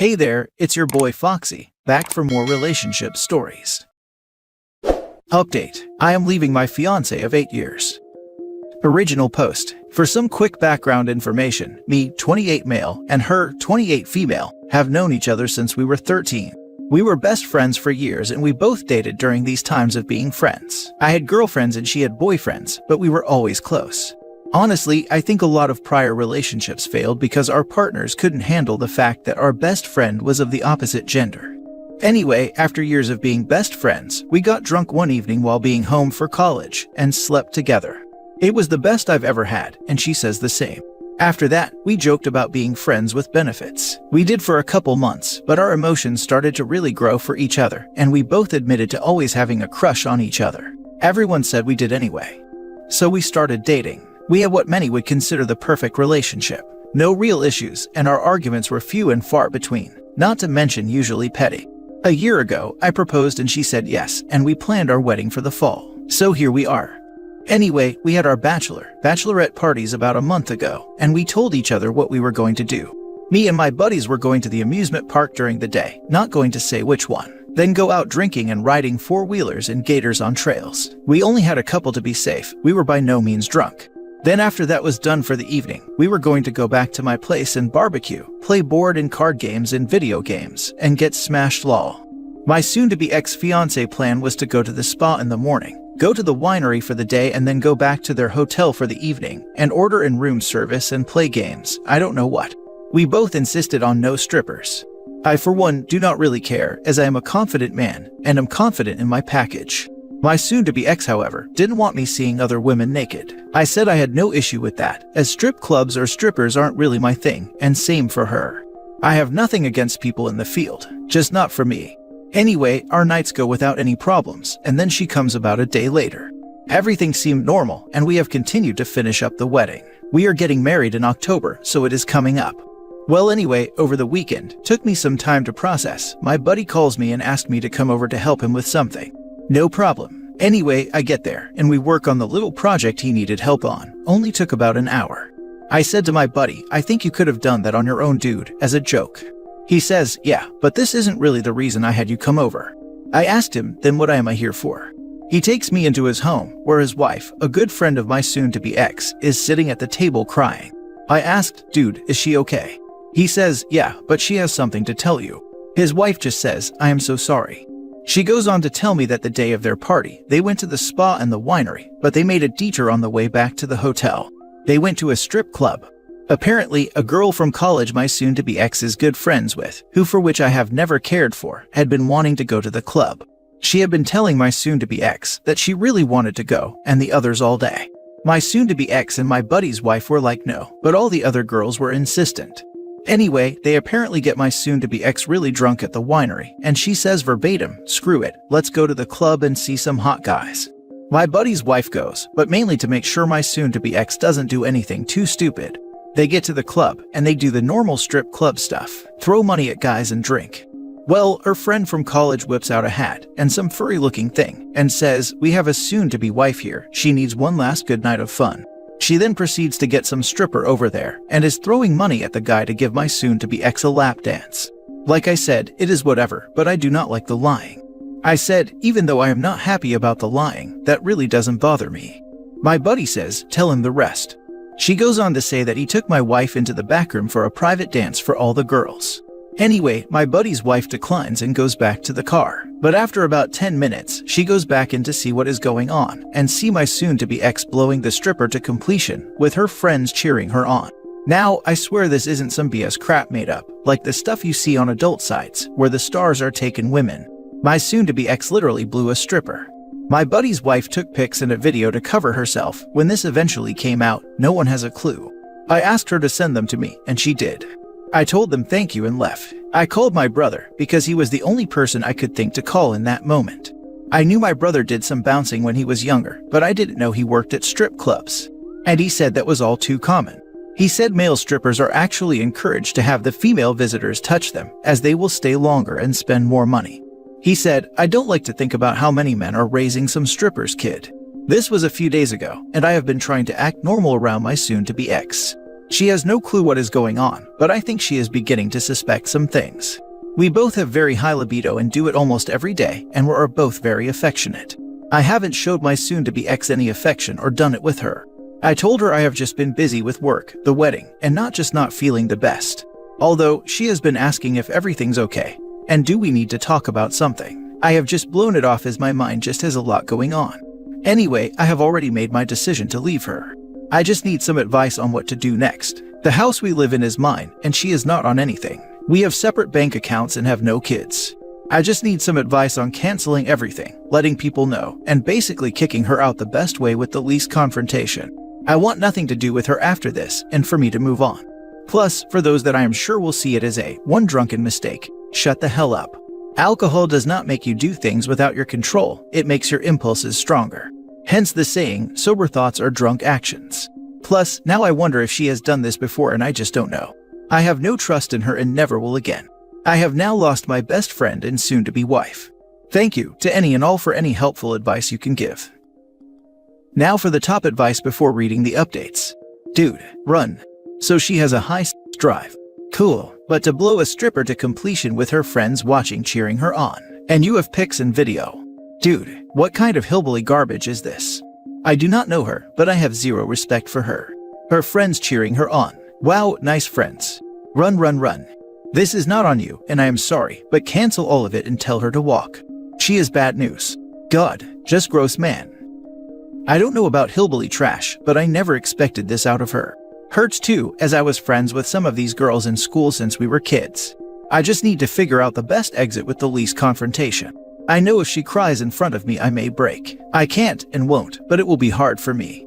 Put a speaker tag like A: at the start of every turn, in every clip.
A: Hey there, it's your boy Foxy, back for more relationship stories. Update: I am leaving my fiancé of 8 years. Original post. For some quick background information, me, 28 male, and her, 28 female, have known each other since we were 13. We were best friends for years and we both dated during these times of being friends. I had girlfriends and she had boyfriends, but we were always close. Honestly, I think a lot of prior relationships failed because our partners couldn't handle the fact that our best friend was of the opposite gender. Anyway, after years of being best friends, we got drunk one evening while being home for college and slept together. It was the best I've ever had, and she says the same. After that, we joked about being friends with benefits. We did for a couple months, but our emotions started to really grow for each other, and we both admitted to always having a crush on each other. Everyone said we did anyway. So we started dating. We had what many would consider the perfect relationship. No real issues, and our arguments were few and far between, not to mention usually petty. A year ago, I proposed and she said yes, and we planned our wedding for the fall. So here we are. Anyway, we had our bachelorette parties about a month ago, and we told each other what we were going to do. Me and my buddies were going to the amusement park during the day, not going to say which one. Then go out drinking and riding four-wheelers and gators on trails. We only had a couple to be safe. We were by no means drunk. Then after that was done for the evening, we were going to go back to my place and barbecue, play board and card games and video games, and get smashed lol. My soon-to-be ex-fiancé plan was to go to the spa in the morning, go to the winery for the day and then go back to their hotel for the evening, and order in room service and play games, I don't know what. We both insisted on no strippers. I for one do not really care, as I am a confident man, and am confident in my package. My soon-to-be ex, however, didn't want me seeing other women naked. I said I had no issue with that, as strip clubs or strippers aren't really my thing, and same for her. I have nothing against people in the field, just not for me. Anyway, our nights go without any problems, and then she comes about a day later. Everything seemed normal, and we have continued to finish up the wedding. We are getting married in October, so it is coming up. Well anyway, over the weekend, took me some time to process. My buddy calls me and asked me to come over to help him with something. No problem. Anyway, I get there, and we work on the little project he needed help on. Only took about an hour. I said to my buddy, I think you could have done that on your own, dude, as a joke. He says, yeah, but this isn't really the reason I had you come over. I asked him, then what am I here for? He takes me into his home, where his wife, a good friend of my soon-to-be ex, is sitting at the table crying. I asked, dude, is she okay? He says, yeah, but she has something to tell you. His wife just says, I am so sorry. She goes on to tell me that the day of their party, they went to the spa and the winery, but they made a detour on the way back to the hotel. They went to a strip club. Apparently, a girl from college my soon-to-be ex is good friends with, who for which I have never cared for, had been wanting to go to the club. She had been telling my soon-to-be ex that she really wanted to go, and the others all day. My soon-to-be ex and my buddy's wife were like no, but all the other girls were insistent. Anyway, they apparently get my soon-to-be ex really drunk at the winery, and she says verbatim, screw it, let's go to the club and see some hot guys. My buddy's wife goes, but mainly to make sure my soon-to-be ex doesn't do anything too stupid. They get to the club, and they do the normal strip club stuff, throw money at guys and drink. Well, her friend from college whips out a hat and some furry-looking thing, and says, we have a soon-to-be wife here, she needs one last good night of fun. She then proceeds to get some stripper over there, and is throwing money at the guy to give my soon-to-be ex a lap dance. Like I said, it is whatever, but I do not like the lying. I said, even though I am not happy about the lying, that really doesn't bother me. My buddy says, tell him the rest. She goes on to say that he took my wife into the back room for a private dance for all the girls. Anyway, my buddy's wife declines and goes back to the car. But after about 10 minutes, she goes back in to see what is going on, and see my soon-to-be ex blowing the stripper to completion, with her friends cheering her on. Now, I swear this isn't some BS crap made up, like the stuff you see on adult sites, where the stars are taken women. My soon-to-be ex literally blew a stripper. My buddy's wife took pics and a video to cover herself. When this eventually came out, no one has a clue. I asked her to send them to me, and she did. I told them thank you and left. I called my brother, because he was the only person I could think to call in that moment. I knew my brother did some bouncing when he was younger, but I didn't know he worked at strip clubs. And he said that was all too common. He said male strippers are actually encouraged to have the female visitors touch them, as they will stay longer and spend more money. He said, I don't like to think about how many men are raising some stripper's kid. This was a few days ago, and I have been trying to act normal around my soon-to-be ex. She has no clue what is going on, but I think she is beginning to suspect some things. We both have very high libido and do it almost every day, and we are both very affectionate. I haven't showed my soon-to-be ex any affection or done it with her. I told her I have just been busy with work, the wedding, and not feeling the best. Although, she has been asking if everything's okay, and do we need to talk about something. I have just blown it off as my mind just has a lot going on. Anyway, I have already made my decision to leave her. I just need some advice on what to do next. The house we live in is mine, and she is not on anything. We have separate bank accounts and have no kids. I just need some advice on canceling everything, letting people know, and basically kicking her out the best way with the least confrontation. I want nothing to do with her after this, and for me to move on. Plus, for those that I am sure will see it as one drunken mistake, shut the hell up. Alcohol does not make you do things without your control, it makes your impulses stronger. Hence the saying, sober thoughts are drunk actions. Plus, now I wonder if she has done this before and I just don't know. I have no trust in her and never will again. I have now lost my best friend and soon-to-be wife. Thank you to any and all for any helpful advice you can give. Now for the top advice before reading the updates. Dude, run. So she has a high drive. Cool, but to blow a stripper to completion with her friends watching cheering her on. And you have pics and video. Dude, what kind of hillbilly garbage is this? I do not know her, but I have zero respect for her. Her friends cheering her on. Wow, nice friends. Run, run, run. This is not on you, and I am sorry, but cancel all of it and tell her to walk. She is bad news. God, just gross man. I don't know about hillbilly trash, but I never expected this out of her. Hurts too, as I was friends with some of these girls in school since we were kids. I just need to figure out the best exit with the least confrontation. I know if she cries in front of me I may break. I can't and won't, but it will be hard for me.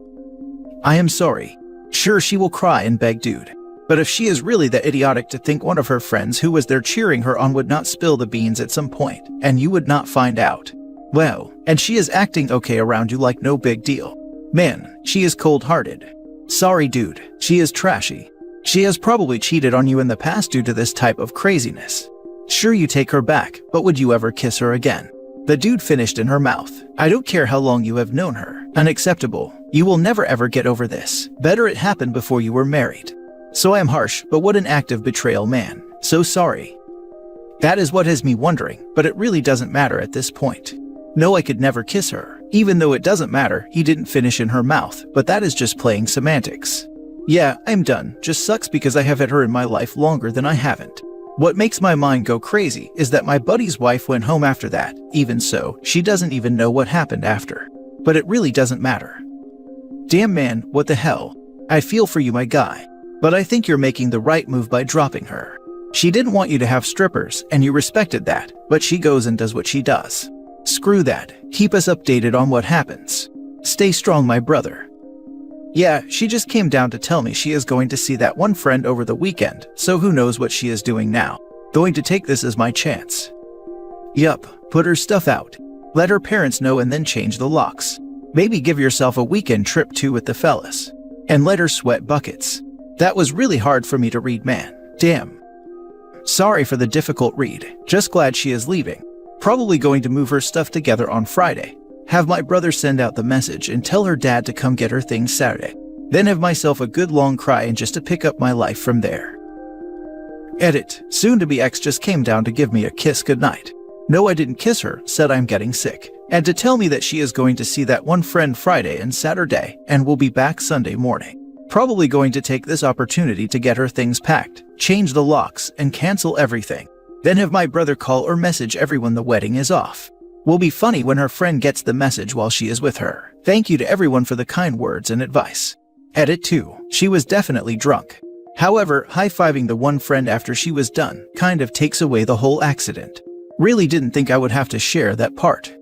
A: I am sorry. Sure, she will cry and beg, dude. But if she is really that idiotic to think one of her friends who was there cheering her on would not spill the beans at some point, and you would not find out. Well, and she is acting okay around you like no big deal. Man, she is cold-hearted. Sorry, dude, she is trashy. She has probably cheated on you in the past due to this type of craziness. Sure, you take her back, but would you ever kiss her again? The dude finished in her mouth. I don't care how long you have known her. Unacceptable. You will never ever get over this. Better it happened before you were married. So I am harsh, but what an act of betrayal, man. So sorry. That is what has me wondering, but it really doesn't matter at this point. No, I could never kiss her. Even though it doesn't matter, he didn't finish in her mouth, but that is just playing semantics. Yeah, I'm done. Just sucks because I have had her in my life longer than I haven't. What makes my mind go crazy is that my buddy's wife went home after that. Even so, she doesn't even know what happened after. But it really doesn't matter. Damn man, what the hell? I feel for you, my guy. But I think you're making the right move by dropping her. She didn't want you to have strippers, and you respected that, but she goes and does what she does. Screw that. Keep us updated on what happens. Stay strong, my brother. Yeah, she just came down to tell me she is going to see that one friend over the weekend, so who knows what she is doing now. Going to take this as my chance. Yup, put her stuff out. Let her parents know and then change the locks. Maybe give yourself a weekend trip too with the fellas. And let her sweat buckets. That was really hard for me to read, man. Damn. Sorry for the difficult read. Just glad she is leaving. Probably going to move her stuff together on Friday. Have my brother send out the message and tell her dad to come get her things Saturday. Then have myself a good long cry and just to pick up my life from there. Edit. Soon-to-be ex just came down to give me a kiss goodnight. No, I didn't kiss her, said I'm getting sick. And to tell me that she is going to see that one friend Friday and Saturday and will be back Sunday morning. Probably going to take this opportunity to get her things packed, change the locks, and cancel everything. Then have my brother call or message everyone the wedding is off. Will be funny when her friend gets the message while she is with her. Thank you to everyone for the kind words and advice. Edit 2. She was definitely drunk. However, high-fiving the one friend after she was done kind of takes away the whole accident. Really didn't think I would have to share that part.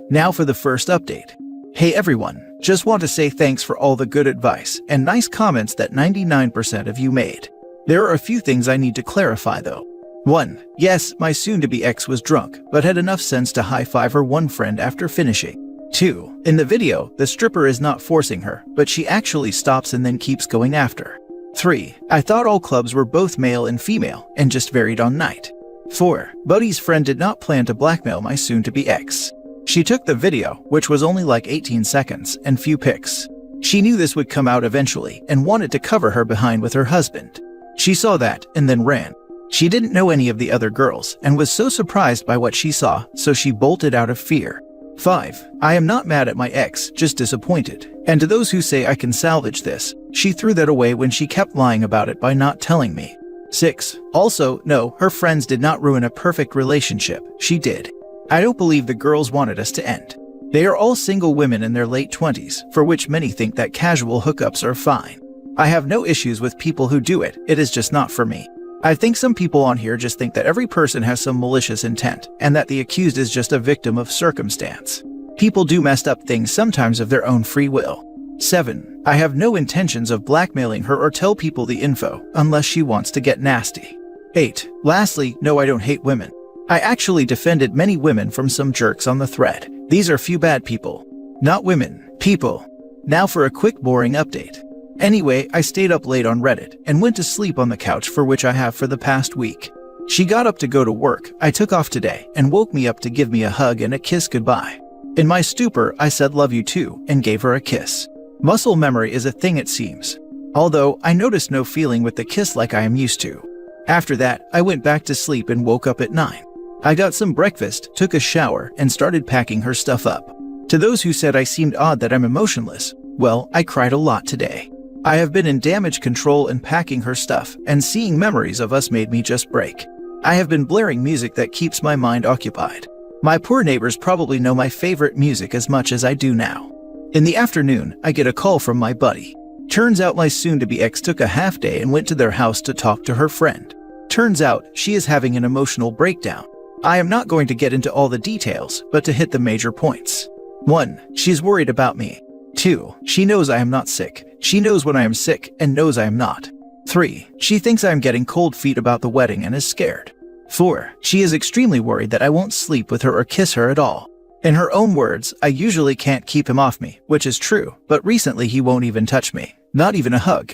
A: Now for the first update. Hey everyone, just want to say thanks for all the good advice and nice comments that 99% of you made. There are a few things I need to clarify though. 1. Yes, my soon-to-be ex was drunk, but had enough sense to high-five her one friend after finishing. 2. In the video, the stripper is not forcing her, but she actually stops and then keeps going after. 3. I thought all clubs were both male and female, and just varied on night. 4. Buddy's friend did not plan to blackmail my soon-to-be ex. She took the video, which was only like 18 seconds, and few pics. She knew this would come out eventually and wanted to cover her behind with her husband. She saw that and then ran. She didn't know any of the other girls and was so surprised by what she saw, so she bolted out of fear. 5. I am not mad at my ex, just disappointed. And to those who say I can salvage this, she threw that away when she kept lying about it by not telling me. 6. Also, no, her friends did not ruin a perfect relationship, she did. I don't believe the girls wanted us to end. They are all single women in their late 20s, for which many think that casual hookups are fine. I have no issues with people who do it, it is just not for me. I think some people on here just think that every person has some malicious intent, and that the accused is just a victim of circumstance. People do messed up things sometimes of their own free will. 7. I have no intentions of blackmailing her or tell people the info, unless she wants to get nasty. 8. Lastly, no, I don't hate women. I actually defended many women from some jerks on the thread. These are few bad people. Not women, people. Now for a quick boring update. Anyway, I stayed up late on Reddit and went to sleep on the couch, for which I have for the past week. She got up to go to work, I took off today, and woke me up to give me a hug and a kiss goodbye. In my stupor, I said love you too, and gave her a kiss. Muscle memory is a thing it seems. Although, I noticed no feeling with the kiss like I am used to. After that, I went back to sleep and woke up at 9. I got some breakfast, took a shower, and started packing her stuff up. To those who said I seemed odd that I'm emotionless, well, I cried a lot today. I have been in damage control and packing her stuff, and seeing memories of us made me just break. I have been blaring music that keeps my mind occupied. My poor neighbors probably know my favorite music as much as I do now. In the afternoon, I get a call from my buddy. Turns out my soon-to-be ex took a half day and went to their house to talk to her friend. Turns out, she is having an emotional breakdown. I am not going to get into all the details, but to hit the major points. 1. She's worried about me. 2. She knows I am not sick. She knows when I am sick and knows I am not. 3. She thinks I am getting cold feet about the wedding and is scared. 4. She is extremely worried that I won't sleep with her or kiss her at all. In her own words, I usually can't keep him off me, which is true, but recently he won't even touch me, not even a hug.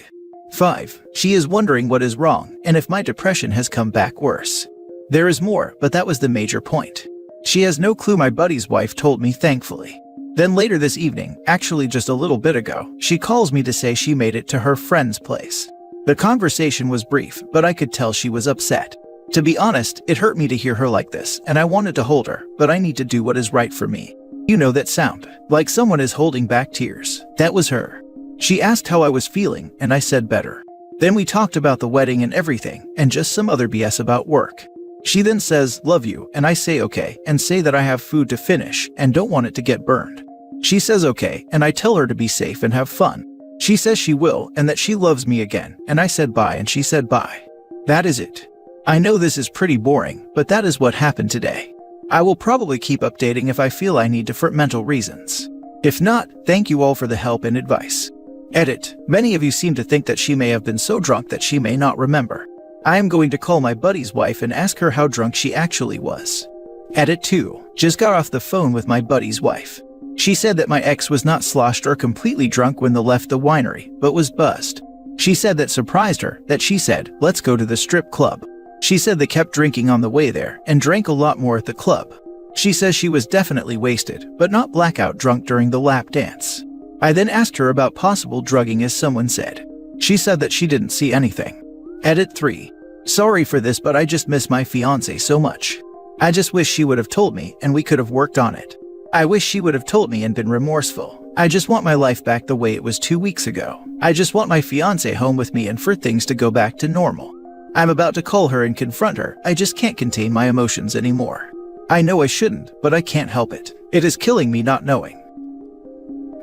A: 5. She is wondering what is wrong and if my depression has come back worse. There is more, but that was the major point. She has no clue my buddy's wife told me, thankfully. Then later this evening, actually just a little bit ago, she calls me to say she made it to her friend's place. The conversation was brief, but I could tell she was upset. To be honest, it hurt me to hear her like this, and I wanted to hold her, but I need to do what is right for me. You know that sound, like someone is holding back tears. That was her. She asked how I was feeling, and I said better. Then we talked about the wedding and everything, and just some other BS about work. She then says, love you, and I say okay, and say that I have food to finish, and don't want it to get burned. She says okay, and I tell her to be safe and have fun. She says she will, and that she loves me again, and I said bye, and she said bye. That is it. I know this is pretty boring, but that is what happened today. I will probably keep updating if I feel I need to for mental reasons. If not, thank you all for the help and advice. Edit. Many of you seem to think that she may have been so drunk that she may not remember. I am going to call my buddy's wife and ask her how drunk she actually was. Edit 2. Just got off the phone with my buddy's wife. She said that my ex was not sloshed or completely drunk when they left the winery, but was buzzed. She said that surprised her, that she said, let's go to the strip club. She said they kept drinking on the way there and drank a lot more at the club. She says she was definitely wasted, but not blackout drunk during the lap dance. I then asked her about possible drugging, as someone said. She said that she didn't see anything. Edit 3. Sorry for this, but I just miss my fiancé so much. I just wish she would have told me and we could have worked on it. I wish she would have told me and been remorseful. I just want my life back the way it was 2 weeks ago. I just want my fiancé home with me and for things to go back to normal. I'm about to call her and confront her. I just can't contain my emotions anymore. I know I shouldn't, but I can't help it. It is killing me not knowing.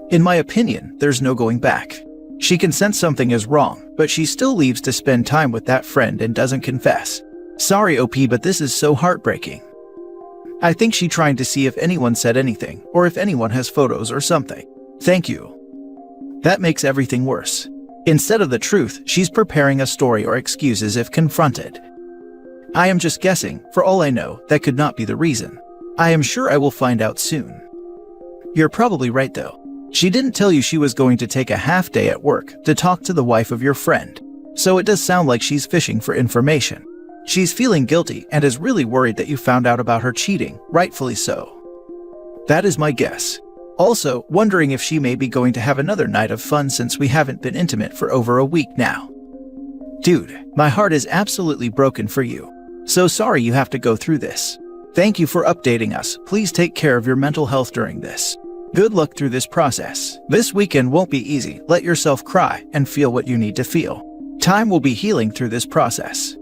A: In my opinion, there's no going back. She can sense something is wrong, but she still leaves to spend time with that friend and doesn't confess. Sorry OP, but this is so heartbreaking. I think she's trying to see if anyone said anything, or if anyone has photos or something. Thank you. That makes everything worse. Instead of the truth, she's preparing a story or excuses if confronted. I am just guessing. For all I know, that could not be the reason. I am sure I will find out soon. You're probably right though. She didn't tell you she was going to take a half day at work to talk to the wife of your friend. So it does sound like she's fishing for information. She's feeling guilty and is really worried that you found out about her cheating, rightfully so. That is my guess. Also, wondering if she may be going to have another night of fun since we haven't been intimate for over a week now. Dude, my heart is absolutely broken for you. So sorry you have to go through this. Thank you for updating us. Please take care of your mental health during this. Good luck through this process. This weekend won't be easy. Let yourself cry and feel what you need to feel. Time will be healing through this process.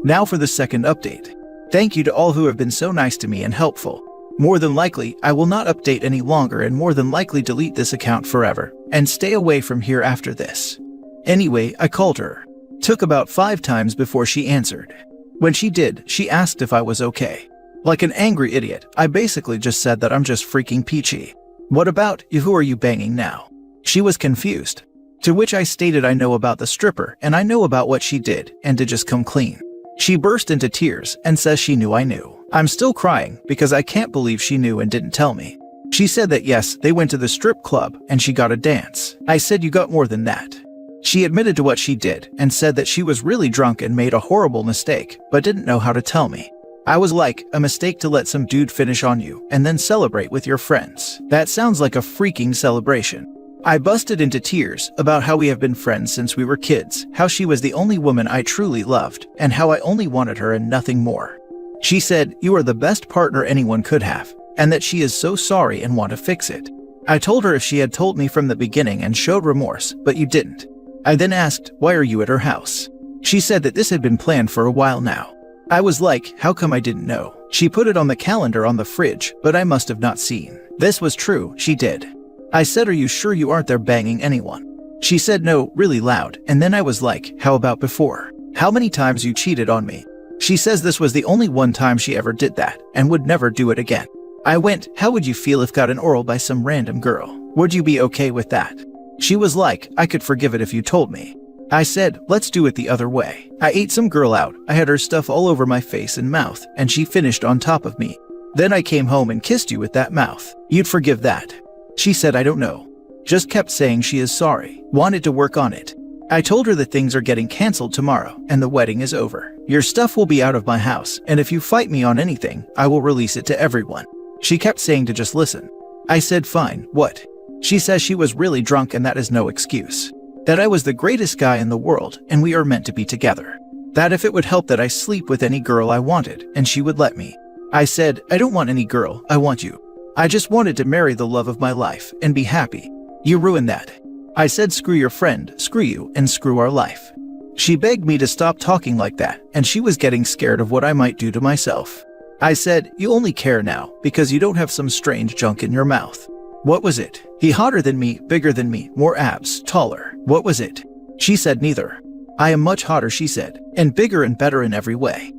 A: Now for the second update. Thank you to all who have been so nice to me and helpful. More than likely, I will not update any longer and more than likely delete this account forever and stay away from here after this. Anyway, I called her. Took about 5 times before she answered. When she did, she asked if I was okay. Like an angry idiot, I basically just said that I'm just freaking peachy. What about you? Who are you banging now? She was confused. To which I stated I know about the stripper and I know about what she did and to just come clean. She burst into tears and says she knew I knew. I'm still crying because I can't believe she knew and didn't tell me. She said that yes, they went to the strip club and she got a dance. I said you got more than that. She admitted to what she did and said that she was really drunk and made a horrible mistake, but didn't know how to tell me. I was like, a mistake to let some dude finish on you and then celebrate with your friends. That sounds like a freaking celebration. I busted into tears about how we have been friends since we were kids, how she was the only woman I truly loved, and how I only wanted her and nothing more. She said, you are the best partner anyone could have, and that she is so sorry and want to fix it. I told her if she had told me from the beginning and showed remorse, but you didn't. I then asked, why are you at her house? She said that this had been planned for a while now. I was like, how come I didn't know? She put it on the calendar on the fridge, but I must have not seen. This was true, she did. I said, are you sure you aren't there banging anyone? She said no, really loud, and then I was like, how about before? How many times you cheated on me? She says this was the only one time she ever did that, and would never do it again. I went, how would you feel if got an oral by some random girl? Would you be okay with that? She was like, I could forgive it if you told me. I said, let's do it the other way. I ate some girl out, I had her stuff all over my face and mouth, and she finished on top of me. Then I came home and kissed you with that mouth. You'd forgive that? She said, I don't know. Just kept saying she is sorry, wanted to work on it. I told her that things are getting canceled tomorrow and the wedding is over. Your stuff will be out of my house, and if you fight me on anything, I will release it to everyone. She kept saying to just listen. I said, fine, what? She says she was really drunk and that is no excuse. That I was the greatest guy in the world and we are meant to be together. That if it would help that I sleep with any girl I wanted and she would let me. I said, I don't want any girl, I want you. I just wanted to marry the love of my life and be happy. You ruined that. I said, screw your friend, screw you, and screw our life. She begged me to stop talking like that, and she was getting scared of what I might do to myself. I said, you only care now because you don't have some strange junk in your mouth. What was it? He hotter than me, bigger than me, more abs, taller. What was it? She said neither. I am much hotter, she said, and bigger and better in every way.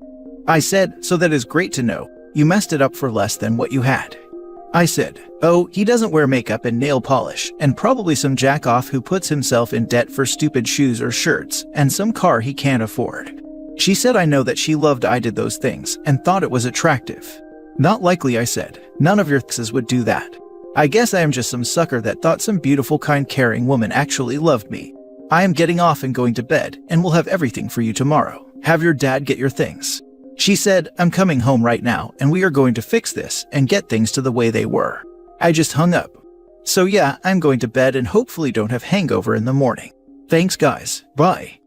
A: I said, so that is great to know. You messed it up for less than what you had. I said, oh, he doesn't wear makeup and nail polish, and probably some jack-off who puts himself in debt for stupid shoes or shirts, and some car he can't afford. She said I know that she loved I did those things, and thought it was attractive. Not likely, I said. None of your exes would do that. I guess I am just some sucker that thought some beautiful, kind, caring woman actually loved me. I am getting off and going to bed, and will have everything for you tomorrow. Have your dad get your things. She said, I'm coming home right now and we are going to fix this and get things to the way they were. I just hung up. So yeah, I'm going to bed and hopefully don't have hangover in the morning. Thanks guys, bye.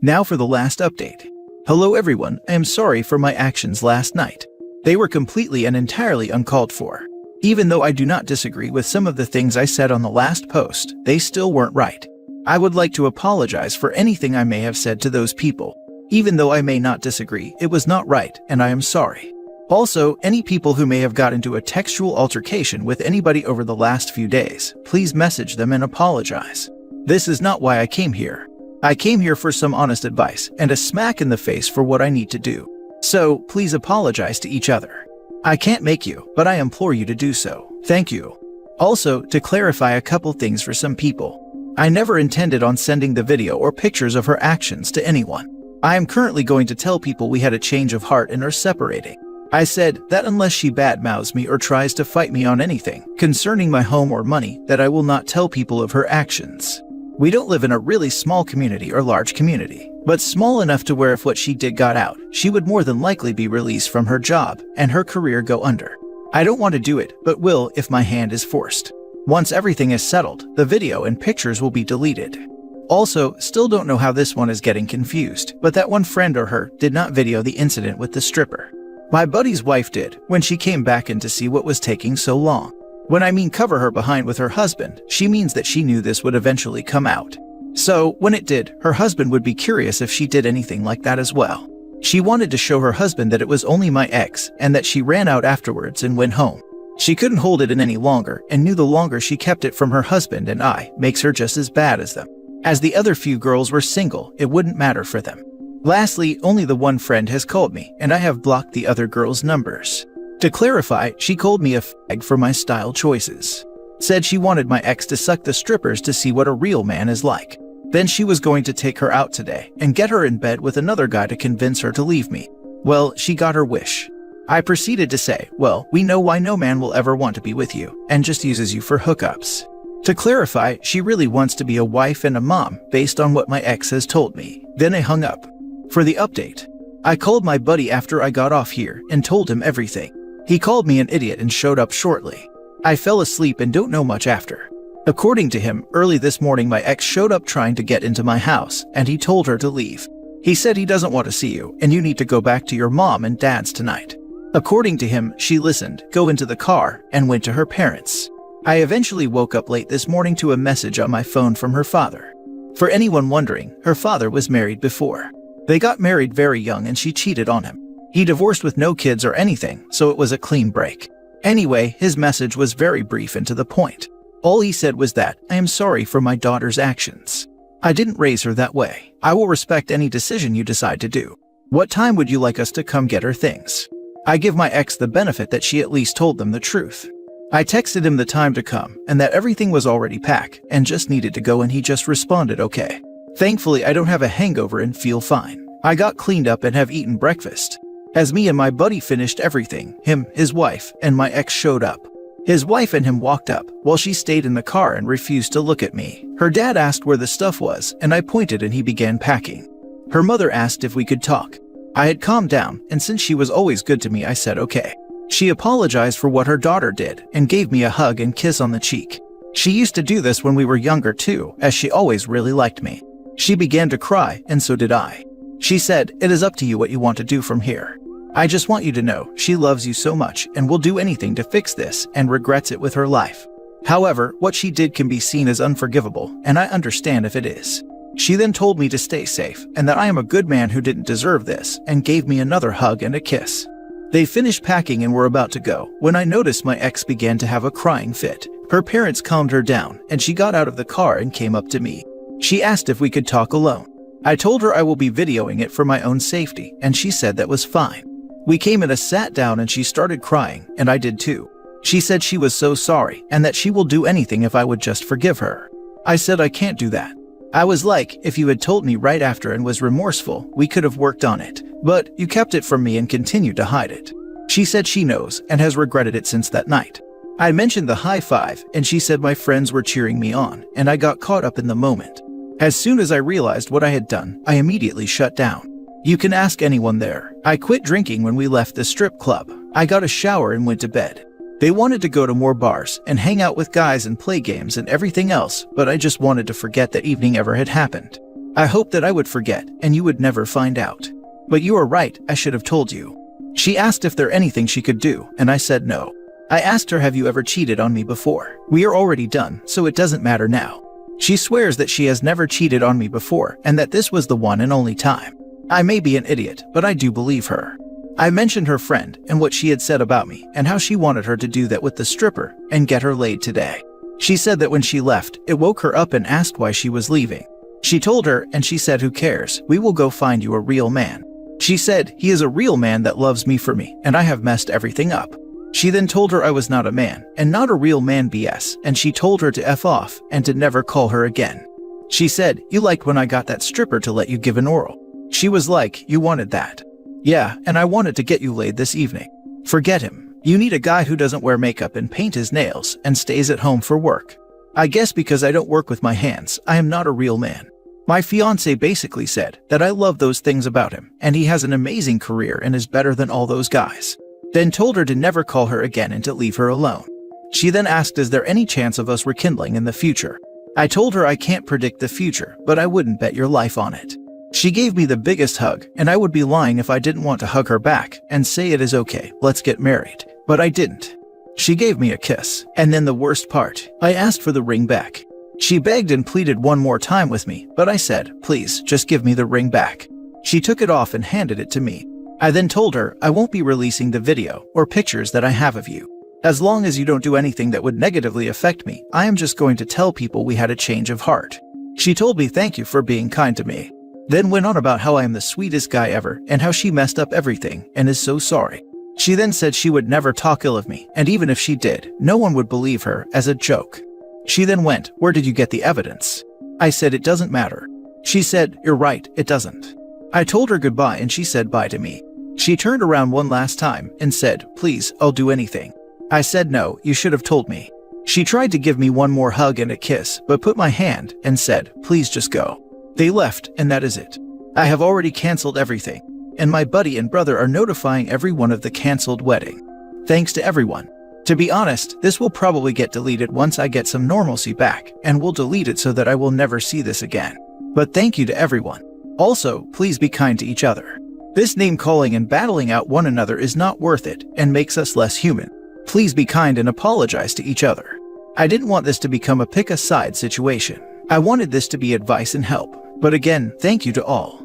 A: Now for the last update. Hello everyone, I am sorry for my actions last night. They were completely and entirely uncalled for. Even though I do not disagree with some of the things I said on the last post, they still weren't right. I would like to apologize for anything I may have said to those people. Even though I may not disagree, it was not right, and I am sorry. Also, any people who may have got into a textual altercation with anybody over the last few days, please message them and apologize. This is not why I came here. I came here for some honest advice and a smack in the face for what I need to do. So, please apologize to each other. I can't make you, but I implore you to do so. Thank you. Also, to clarify a couple things for some people. I never intended on sending the video or pictures of her actions to anyone. I am currently going to tell people we had a change of heart and are separating. I said that unless she badmouths me or tries to fight me on anything concerning my home or money, that I will not tell people of her actions. We don't live in a really small community or large community, but small enough to where if what she did got out, she would more than likely be released from her job and her career go under. I don't want to do it, but will if my hand is forced. Once everything is settled, the video and pictures will be deleted. Also, still don't know how this one is getting confused, but that one friend or her did not video the incident with the stripper. My buddy's wife did, when she came back in to see what was taking so long. When I mean cover her behind with her husband, she means that she knew this would eventually come out. So, when it did, her husband would be curious if she did anything like that as well. She wanted to show her husband that it was only my ex and that she ran out afterwards and went home. She couldn't hold it in any longer and knew the longer she kept it from her husband and I makes her just as bad as them. As the other few girls were single, it wouldn't matter for them. Lastly, only the one friend has called me and I have blocked the other girls' numbers. To clarify, she called me a fag for my style choices. Said she wanted my ex to suck the strippers to see what a real man is like. Then she was going to take her out today and get her in bed with another guy to convince her to leave me. Well, she got her wish. I proceeded to say, well, we know why no man will ever want to be with you and just uses you for hookups. To clarify, she really wants to be a wife and a mom based on what my ex has told me. Then I hung up. For the update, I called my buddy after I got off here and told him everything. He called me an idiot and showed up shortly. I fell asleep and don't know much after. According to him, early this morning my ex showed up trying to get into my house and he told her to leave. He said he doesn't want to see you and you need to go back to your mom and dad's tonight. According to him, she listened, go into the car, and went to her parents. I eventually woke up late this morning to a message on my phone from her father. For anyone wondering, her father was married before. They got married very young and she cheated on him. He divorced with no kids or anything, so it was a clean break. Anyway, his message was very brief and to the point. All he said was that, I am sorry for my daughter's actions. I didn't raise her that way. I will respect any decision you decide to do. What time would you like us to come get her things? I give my ex the benefit that she at least told them the truth. I texted him the time to come and that everything was already packed and just needed to go and he just responded okay. Thankfully, I don't have a hangover and feel fine. I got cleaned up and have eaten breakfast. As me and my buddy finished everything, him, his wife, and my ex showed up. His wife and him walked up, while she stayed in the car and refused to look at me. Her dad asked where the stuff was, and I pointed and he began packing. Her mother asked if we could talk. I had calmed down, and since she was always good to me, I said okay. She apologized for what her daughter did, and gave me a hug and kiss on the cheek. She used to do this when we were younger too, as she always really liked me. She began to cry, and so did I. She said, it is up to you what you want to do from here. I just want you to know she loves you so much and will do anything to fix this and regrets it with her life. However, what she did can be seen as unforgivable, and I understand if it is. She then told me to stay safe and that I am a good man who didn't deserve this and gave me another hug and a kiss. They finished packing and were about to go when I noticed my ex began to have a crying fit. Her parents calmed her down and she got out of the car and came up to me. She asked if we could talk alone. I told her I will be videoing it for my own safety and she said that was fine. We came in and sat down and she started crying, and I did too. She said she was so sorry and that she will do anything if I would just forgive her. I said I can't do that. I was like, if you had told me right after and was remorseful, we could have worked on it, but you kept it from me and continued to hide it. She said she knows and has regretted it since that night. I mentioned the high five and she said my friends were cheering me on and I got caught up in the moment. As soon as I realized what I had done, I immediately shut down. You can ask anyone there. I quit drinking when we left the strip club. I got a shower and went to bed. They wanted to go to more bars and hang out with guys and play games and everything else, but I just wanted to forget that evening ever had happened. I hoped that I would forget and you would never find out. But you are right, I should have told you. She asked if there anything she could do, and I said no. I asked her, have you ever cheated on me before? We are already done, so it doesn't matter now. She swears that she has never cheated on me before and that this was the one and only time. I may be an idiot, but I do believe her. I mentioned her friend and what she had said about me and how she wanted her to do that with the stripper and get her laid today. She said that when she left, it woke her up and asked why she was leaving. She told her and she said, who cares? We will go find you a real man. She said, he is a real man that loves me for me and I have messed everything up. She then told her I was not a man and not a real man BS, and she told her to F off and to never call her again. She said, you liked when I got that stripper to let you give an oral. She was like, you wanted that. Yeah, and I wanted to get you laid this evening. Forget him. You need a guy who doesn't wear makeup and paint his nails and stays at home for work. I guess because I don't work with my hands, I am not a real man. My fiancé basically said that I love those things about him and he has an amazing career and is better than all those guys. then told her to never call her again and to leave her alone. She then asked, is there any chance of us rekindling in the future? I told her I can't predict the future, but I wouldn't bet your life on it. She gave me the biggest hug, and I would be lying if I didn't want to hug her back and say it is okay, let's get married. But I didn't. She gave me a kiss, and then the worst part, I asked for the ring back. She begged and pleaded one more time with me, but I said, please, just give me the ring back. She took it off and handed it to me. I then told her I won't be releasing the video or pictures that I have of you. As long as you don't do anything that would negatively affect me, I am just going to tell people we had a change of heart. She told me thank you for being kind to me, then went on about how I am the sweetest guy ever and how she messed up everything and is so sorry. She then said she would never talk ill of me, and even if she did, no one would believe her, as a joke. She then went, where did you get the evidence? I said it doesn't matter. She said, you're right, it doesn't. I told her goodbye and she said bye to me. She turned around one last time and said, please, I'll do anything. I said no, you should have told me. She tried to give me one more hug and a kiss, but put my hand and said, please just go. They left, and that is it. I have already canceled everything, and my buddy and brother are notifying everyone of the canceled wedding. Thanks to everyone. To be honest, this will probably get deleted once I get some normalcy back, and we'll delete it so that I will never see this again. But thank you to everyone. Also, please be kind to each other. This name calling and battling out one another is not worth it and makes us less human. Please be kind and apologize to each other. I didn't want this to become a pick a side situation. I wanted this to be advice and help. But again, thank you to all.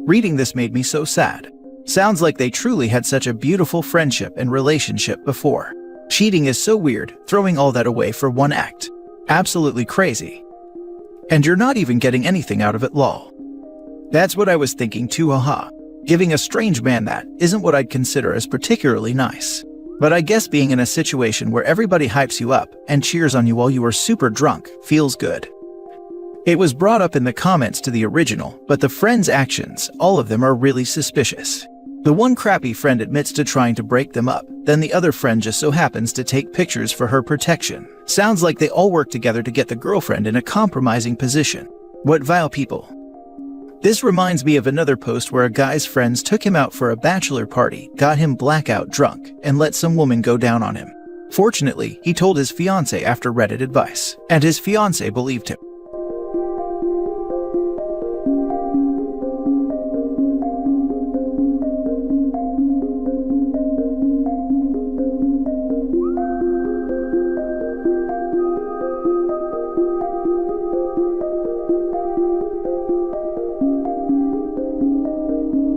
A: Reading this made me so sad. Sounds like they truly had such a beautiful friendship and relationship before. Cheating is so weird, throwing all that away for one act. Absolutely crazy. And you're not even getting anything out of it, lol. That's what I was thinking too, haha. Giving a strange man that isn't what I'd consider as particularly nice. But I guess being in a situation where everybody hypes you up and cheers on you while you are super drunk feels good. It was brought up in the comments to the original, but the friend's actions, all of them are really suspicious. The one crappy friend admits to trying to break them up, then the other friend just so happens to take pictures for her protection. Sounds like they all work together to get the girlfriend in a compromising position. What vile people. This reminds me of another post where a guy's friends took him out for a bachelor party, got him blackout drunk, and let some woman go down on him. Fortunately, he told his fiancée after Reddit advice, and his fiancée believed him.